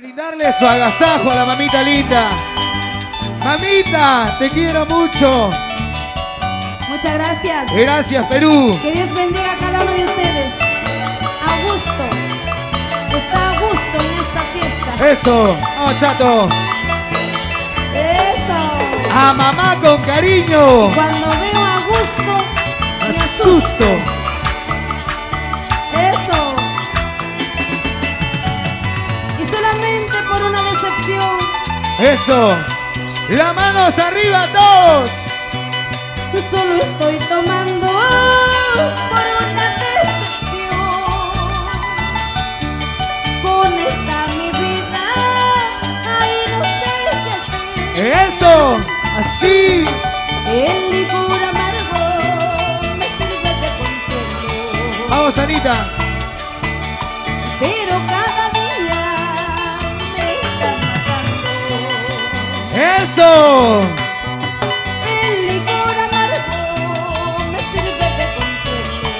Brindarle su agasajo a la mamita linda. Mamita, te quiero mucho. Muchas gracias. Gracias, Perú. Que Dios bendiga a cada uno de ustedes. A gusto. Está a gusto en esta fiesta. Eso. Vamos, chato. Eso. A mamá con cariño. Cuando veo a gusto, me Asusto. Eso. Y solamente por una decepción. Eso. Las manos arriba todos. Solo estoy tomando por una decepción. Con esta mi vida, ahí no sé qué hacer. Eso. Así. El licor amargo me sirve de consuelo. Vamos, Anita. Pero cada día me está matando. Eso. El licor amargo me sirve de consuelo.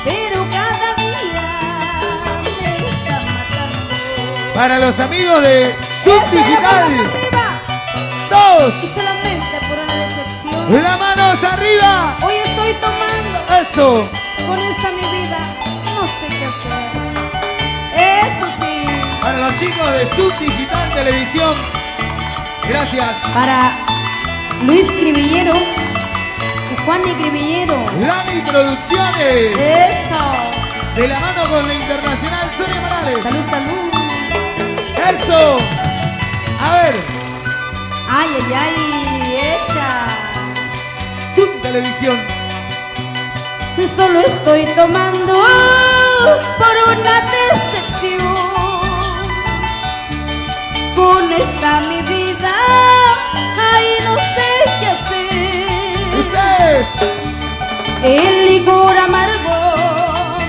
Pero cada día me está matando. Para los amigos de Sub Esa es la Digital. manos arriba. Y Dos. solamente por una decepción. Las manos arriba. Hoy estoy tomando. Eso. Con esta mi vida no sé qué hacer. Eso sí. Para los chicos de Sub Digital Televisión. Gracias. Para Luis Cribillero y Juan y Cribillero. Lani Producciones. Eso. De la mano con la internacional Sonia Morales. Salud, salud. Eso. A ver. Ay, ay, ay. Hecha. Sub Televisión. Solo estoy tomando por una decepción. Con esta mi vida, ahí no sé qué hacer. Ustedes. El licor amargo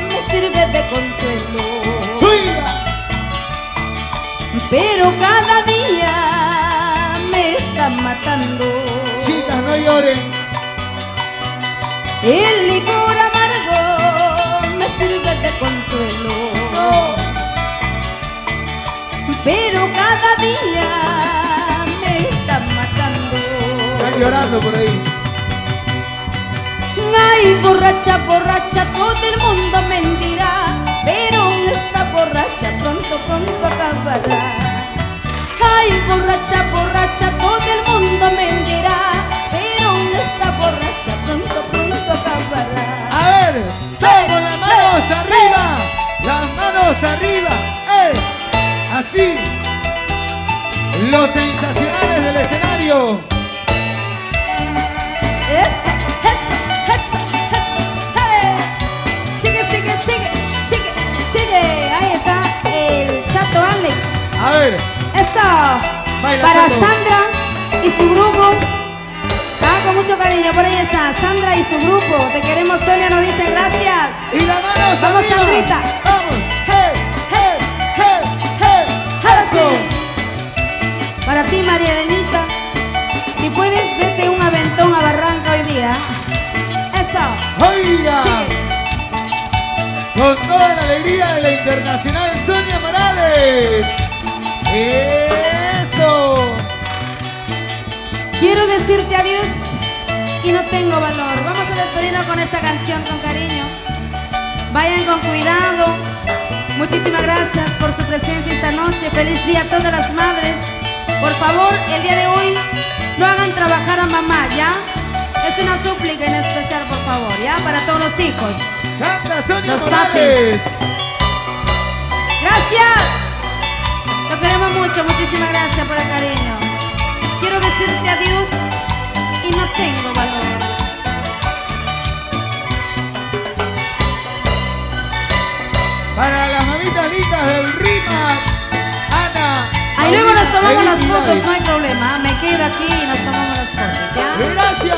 me sirve de consuelo. Oiga. Pero cada día me están matando. Chicas, no lloren. El licor amargo me sirve de consuelo. No. Pero cada día me están matando. Están llorando por ahí. Ay, borracha, borracha, todo el mundo mentirá. Pero esta borracha pronto, pronto acabará. Ay, borracha, borracha, todo el mundo mentirá. Pero esta borracha pronto, pronto acabará. A ver. Todos con las manos arriba. Las manos arriba. Así. Los sensacionales del escenario. Eso, eso, eso, eso. ¡Hey! Sigue, sigue, sigue, sigue, sigue. Ahí está el Chato Alex. A ver. Eso. Baila, Para Chato. Sandra y su grupo. Con mucho cariño, por ahí está Sandra y su grupo. Te queremos, Sonia, nos dicen gracias. Y las manos Vamos, arriba. Sandrita. Vamos. Hey, hey, hey, hey. Ahora Eso. sí. Para ti, María Elenita, si puedes, vete un aventón a Barranca hoy día. Eso. Oiga. Sigue. Con toda la alegría de la internacional Sonia Morales. Eso. Quiero decirte adiós y no tengo valor. Vamos a despedirnos con esta canción con cariño. Vayan con cuidado. Muchísimas gracias por su presencia esta noche. Feliz día a todas las madres. Por favor, el día de hoy no hagan trabajar a mamá, ¿ya? Es una súplica en especial, por favor, ¿ya? Para todos los hijos. Canta Sonia Los Morales. Gracias. Lo queremos mucho. Muchísimas gracias por el cariño. Quiero decirte adiós y no tengo valor. Para las mamitas lindas del Rima, Ana. Ahí luego nos tomamos las Paulina, fotos, no hay problema. Me quedo aquí y nos tomamos las fotos, ¿ya? Gracias.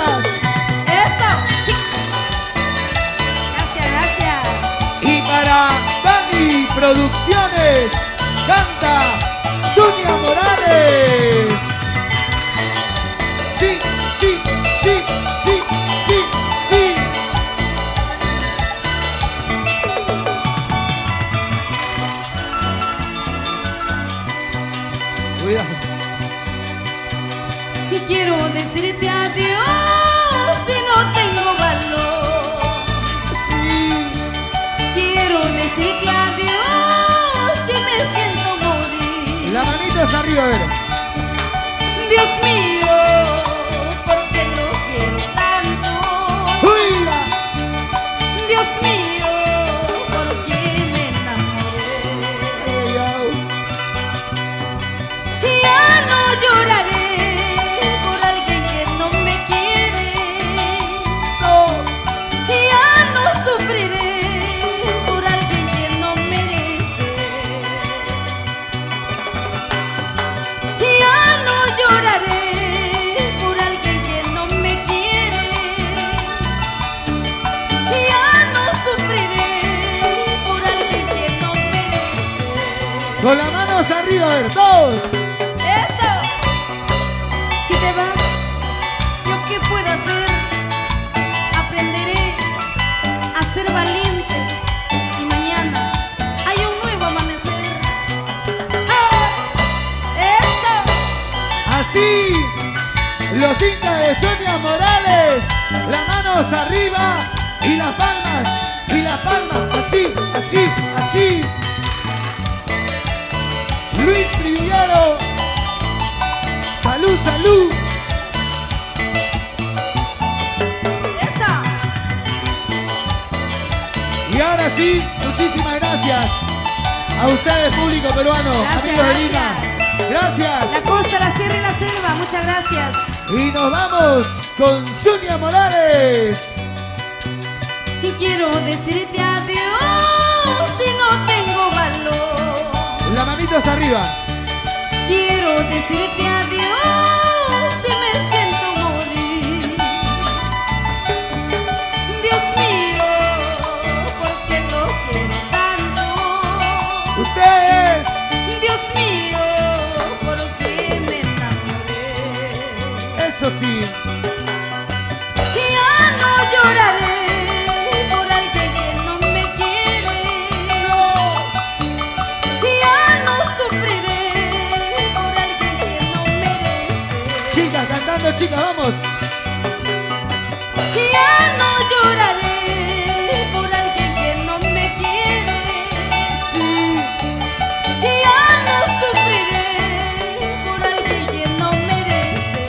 Eso, sí. Gracias, gracias. Y para Dani Producciones, canta Sonia Morales. Sí, sí, sí, sí, sí, sí. Cuidado. Y quiero decirte adiós si no tengo valor. Sí. Quiero decirte adiós si me siento morir. Las manitos arriba, a ver. Dios mío, ¿por qué lo quiero tanto? ¡Uy! Dios mío, ¿por qué me enamoré? Ya no lloraré por alguien que no me quiere. No. Ya no sufriré por alguien que no merece. Ya no lloraré por alguien que no me quiere. Ya no sufriré por alguien que no merece. Con las manos arriba, a ver, todos. Eso. Si te vas, ¿yo qué puedo hacer? Aprenderé a ser valiente y mañana hay un nuevo amanecer. ¡Ah! Eso. Así. Los hinchas de Sonia Morales. Las manos arriba y las palmas. Y las palmas. Así, así, así. Luis Triviero. Salud, salud. Esa. Y ahora sí, muchísimas gracias a ustedes, público peruano, Gracias, amigos de Lima. Gracias. La costa, la sierra y la selva. Muchas gracias. Y nos vamos con Sonia Morales. Y quiero decirte adiós si no tengo valor. Las manitos arriba. Quiero decirte adiós si me siento morir. Dios mío, ¿por qué lo quiero tanto? Ustedes. Dios mío, ¿por qué me enamoré? Eso sí. Ya no lloraré por alguien que no me quiere. Ya no sufriré por alguien que no merece. Chicas, cantando, chicas, vamos. Ya no lloraré por alguien que no me quiere. Sí. Ya no sufriré por alguien que no merece.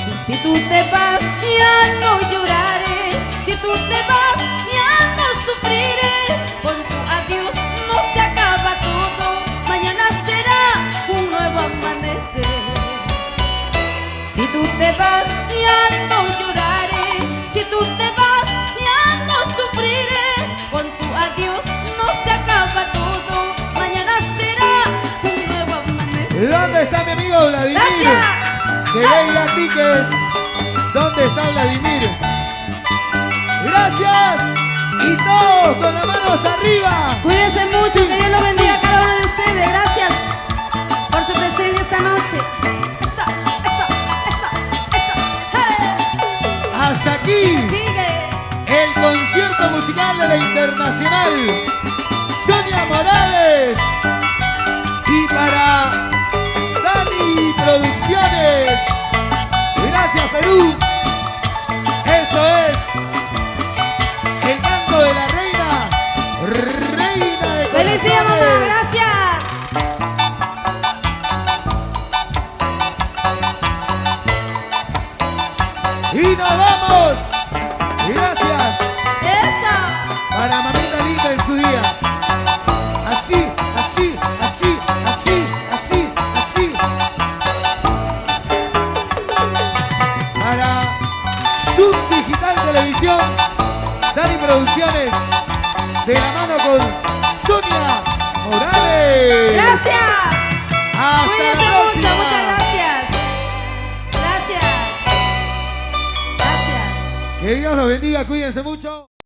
Y si tú te vas, ya no lloraré. Si tú te vas, ya no sufriré. Con tu adiós no se acaba todo. Mañana será un nuevo amanecer. Si tú te vas, ya no lloraré. Si tú te vas, ya no sufriré. Con tu adiós no se acaba todo. Mañana será un nuevo amanecer. ¿Dónde está mi amigo Vladimir? Gracias. De Leila Tickets. ¿Dónde está Vladimir? Gracias. Y todos con las manos arriba. Cuídense mucho, que Dios los bendiga a cada uno de ustedes. Gracias por su presencia esta noche. Eso, eso, eso, eso. ¡Hey! Hasta aquí Sigue. el concierto musical de la Internacional Sonia Morales. Y para Dani Producciones. Gracias, Perú. Esto es el canto de la reina. Reina de ¡Feliz día, mamá! corazones. ¡Gracias! Y nos vamos. Gracias ¡Eso! para mamita linda en su día. Así, así, así, así, así, así. Para Subdigital Televisión, Dani Producciones, de la mano con Sonia Morales. ¡Gracias! Hasta Cuídense la mucho, próxima. muchas gracias. Gracias. Gracias. Que Dios los bendiga, cuídense mucho.